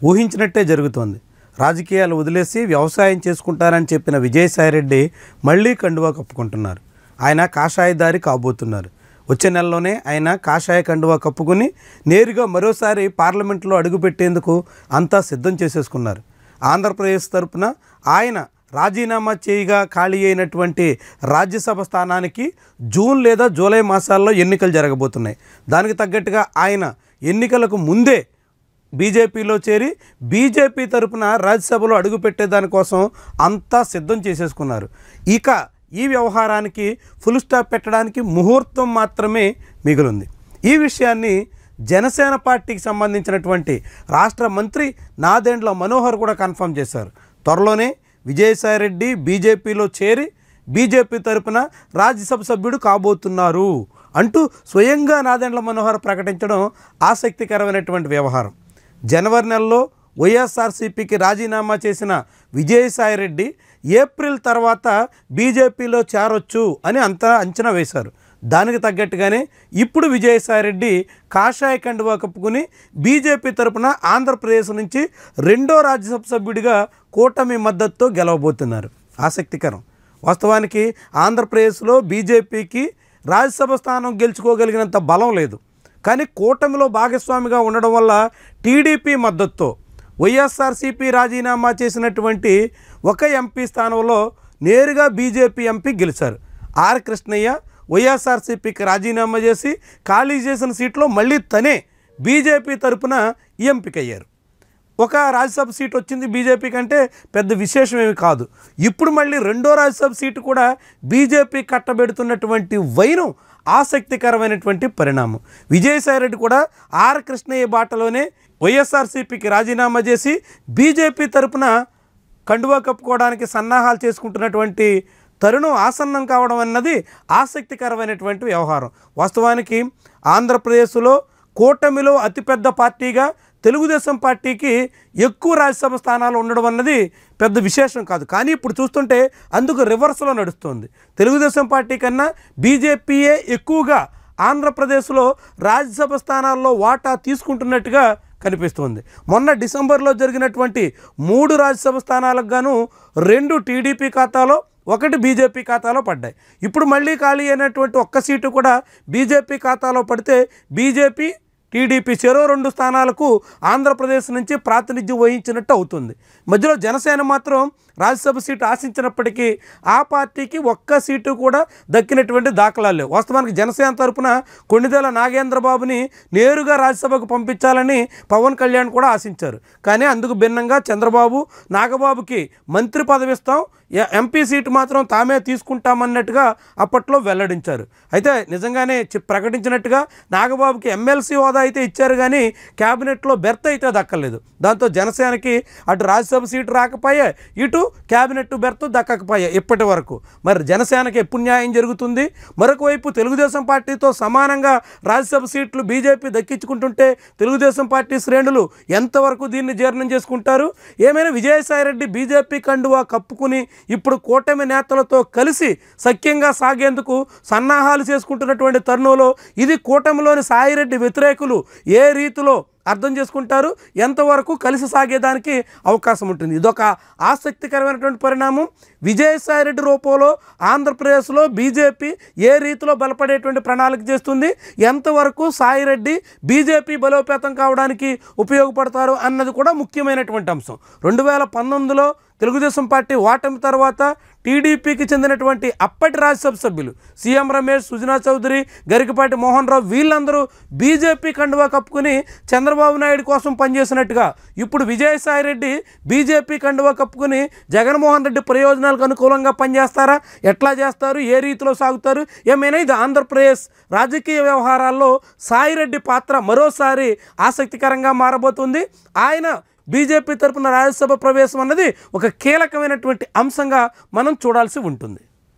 ఊహించినట్టే జరుగుతోంది. రాజకీయాలు వదిలేసి వ్యవసాయం చేసుకుంటారని చెప్పిన విజయసాయిరెడ్డి మళ్ళీ కండువా కప్పుకుంటున్నారు. ఆయన కాషాయదారి కాబోతున్నారు. వచ్చే నెలలోనే ఆయన కాషాయ కండువా కప్పుకుని నేరుగా మరోసారి పార్లమెంట్లో అడుగుపెట్టేందుకు అంతా సిద్ధం చేసేసుకున్నారు. ఆంధ్రప్రదేశ్ తరపున ఆయన రాజీనామా చేయగా ఖాళీ అయినటువంటి రాజ్యసభ స్థానానికి జూన్ లేదా జూలై మాసాల్లో ఎన్నికలు జరగబోతున్నాయి. దానికి తగ్గట్టుగా ఆయన ఎన్నికలకు ముందే బీజేపీలో చేరి బీజేపీ తరపున రాజ్యసభలో అడుగుపెట్టే దానికోసం అంతా సిద్ధం చేసేసుకున్నారు. ఇక ఈ వ్యవహారానికి ఫుల్ స్టాప్ పెట్టడానికి ముహూర్తం మాత్రమే మిగిలింది. ఈ విషయాన్ని జనసేన పార్టీకి సంబంధించినటువంటి రాష్ట్ర మంత్రి నాదెండ్ల మనోహర్ కూడా కన్ఫర్మ్ చేశారు. త్వరలోనే విజయసాయిరెడ్డి బీజేపీలో చేరి బీజేపీ తరపున రాజ్యసభ సభ్యుడు కాబోతున్నారు అంటూ స్వయంగా నాదెండ్ల మనోహర్ ప్రకటించడం ఆసక్తికరమైనటువంటి వ్యవహారం. జనవరి నెలలో వైఎస్ఆర్సీపీకి రాజీనామా చేసిన విజయసాయిరెడ్డి ఏప్రిల్ తర్వాత బీజేపీలో చేరొచ్చు అని అంతా అంచనా వేశారు. దానికి తగ్గట్టుగానే ఇప్పుడు విజయసాయిరెడ్డి కాషాయ కండువా కప్పుకుని బీజేపీ తరపున ఆంధ్రప్రదేశ్ నుంచి రెండో రాజ్యసభ సభ్యుడిగా కూటమి మద్దతుతో గెలవబోతున్నారు. ఆసక్తికరం. వాస్తవానికి ఆంధ్రప్రదేశ్లో బీజేపీకి రాజ్యసభ స్థానం గెలుచుకోగలిగినంత బలం లేదు. కానీ కూటమిలో భాగస్వామిగా ఉండడం వల్ల టీడీపీ మద్దతుతో వైఎస్ఆర్సీపీ రాజీనామా చేసినటువంటి ఒక ఎంపీ స్థానంలో నేరుగా బీజేపీ ఎంపీ గెలిచారు. ఆర్ కృష్ణయ్య వైఎస్ఆర్సీపీకి రాజీనామా చేసి ఖాళీ చేసిన సీట్లో మళ్ళీ తనే బీజేపీ తరపున ఎంపికయ్యారు. ఒక రాజ్యసభ సీటు వచ్చింది బీజేపీ కంటే పెద్ద విశేషం ఏమి కాదు. ఇప్పుడు మళ్ళీ రెండో రాజ్యసభ సీటు కూడా బీజేపీ కట్టబెడుతున్నటువంటి వైనం ఆసక్తికరమైనటువంటి పరిణామం. విజయసాయిరెడ్డి కూడా ఆర్ కృష్ణయ్య బాటలోనే వైఎస్ఆర్సీపీకి రాజీనామా చేసి బీజేపీ తరపున కండువా కప్పుకోవడానికి సన్నాహాలు చేసుకుంటున్నటువంటి తరుణం ఆసన్నం కావడం అన్నది ఆసక్తికరమైనటువంటి వ్యవహారం. వాస్తవానికి ఆంధ్రప్రదేశ్లో కూటమిలో అతిపెద్ద పార్టీగా తెలుగుదేశం పార్టీకి ఎక్కువ రాజ్యసభ స్థానాలు ఉండడం అన్నది పెద్ద విశేషం కాదు. కానీ ఇప్పుడు చూస్తుంటే అందుకు రివర్స్లో నడుస్తుంది. తెలుగుదేశం పార్టీ కన్నా బీజేపీయే ఎక్కువగా ఆంధ్రప్రదేశ్లో రాజ్యసభ స్థానాల్లో వాటా తీసుకుంటున్నట్టుగా కనిపిస్తుంది. మొన్న డిసెంబర్లో జరిగినటువంటి 3 రాజ్యసభ స్థానాలకు గాను 2 టీడీపీ ఖాతాలో 1 బీజేపీ ఖాతాలో పడ్డాయి. ఇప్పుడు మళ్ళీ ఖాళీ అయినటువంటి ఒక్క సీటు కూడా బీజేపీ ఖాతాలో పడితే బీజేపీ టీడీపీ చెరో 2 స్థానాలకు ఆంధ్రప్రదేశ్ నుంచి ప్రాతినిధ్యం వహించినట్టు అవుతుంది. మధ్యలో జనసేన మాత్రం రాజ్యసభ సీటు ఆశించినప్పటికీ ఆ పార్టీకి ఒక్క సీటు కూడా దక్కినటువంటి దాఖలాలు లేవు. వాస్తవానికి జనసేన తరపున కొణిదెల నాగేంద్రబాబుని నేరుగా రాజ్యసభకు పంపించాలని పవన్ కళ్యాణ్ కూడా ఆశించారు. కానీ అందుకు భిన్నంగా చంద్రబాబు నాగబాబుకి మంత్రి పదవి ఇస్తాం, ఎంపీ సీటు మాత్రం తామే తీసుకుంటామన్నట్టుగా అప్పట్లో వెల్లడించారు. అయితే నిజంగానే ప్రకటించినట్టుగా నాగబాబుకి ఎమ్మెల్సీ హోదా అయితే ఇచ్చారు, కానీ క్యాబినెట్లో బెర్త్ అయితే దక్కలేదు. దాంతో జనసేనకి అటు రాజ్యసభ సీటు రాకపోయే, ఇటు క్యాబినెట్ బెర్త్ దక్కకపోయే ఇప్పటి వరకు. మరి జనసేనకి ఎప్పుడు న్యాయం జరుగుతుంది? మరొక వైపు తెలుగుదేశం పార్టీతో సమానంగా రాజ్యసభ సీట్లు బీజేపీ దక్కించుకుంటుంటే తెలుగుదేశం పార్టీ శ్రేణులు ఎంతవరకు దీన్ని జీర్ణం చేసుకుంటారు? ఏమైనా విజయసాయిరెడ్డి బీజేపీ కండువా కప్పుకుని ఇప్పుడు కూటమి నేతలతో కలిసి సఖ్యంగా సాగేందుకు సన్నాహాలు చేసుకుంటున్నటువంటి తరుణంలో ఇది కూటమిలోని సాయిరెడ్డి వ్యతిరేకులు ఏ రీతిలో అర్థం చేసుకుంటారు, ఎంతవరకు కలిసి సాగేదానికి అవకాశం ఉంటుంది? ఇదొక ఆసక్తికరమైనటువంటి పరిణామం. విజయసాయిరెడ్డి రూపంలో ఆంధ్రప్రదేశ్లో బీజేపీ ఏ రీతిలో బలపడేటువంటి ప్రణాళిక చేస్తుంది, ఎంతవరకు సాయిరెడ్డి బీజేపీ బలోపేతం కావడానికి ఉపయోగపడతారు అన్నది కూడా ముఖ్యమైనటువంటి అంశం. 2019లో తెలుగుదేశం పార్టీ ఓటమి తర్వాత టీడీపీకి చెందినటువంటి అప్పటి రాజ్యసభ సభ్యులు సీఎం రమేష్, సుజనా చౌదరి, గరికపాటి మోహన్ రావు వీళ్ళందరూ బీజేపీ కండువా కప్పుకుని చంద్రబాబు నాయుడు కోసం పనిచేసినట్టుగా ఇప్పుడు విజయసాయిరెడ్డి బీజేపీ కండువా కప్పుకుని జగన్మోహన్ రెడ్డి ప్రయోజనాలకు అనుకూలంగా పనిచేస్తారా? ఎట్లా చేస్తారు? ఏ రీతిలో సాగుతారు? ఏమైనా ఇది ఆంధ్రప్రదేశ్ రాజకీయ వ్యవహారాల్లో సాయిరెడ్డి పాత్ర మరోసారి ఆసక్తికరంగా మారబోతుంది. ఆయన బీజేపీ తరపున రాజ్యసభ ప్రవేశం అన్నది ఒక కీలకమైనటువంటి అంశంగా మనం చూడాల్సి ఉంటుంది.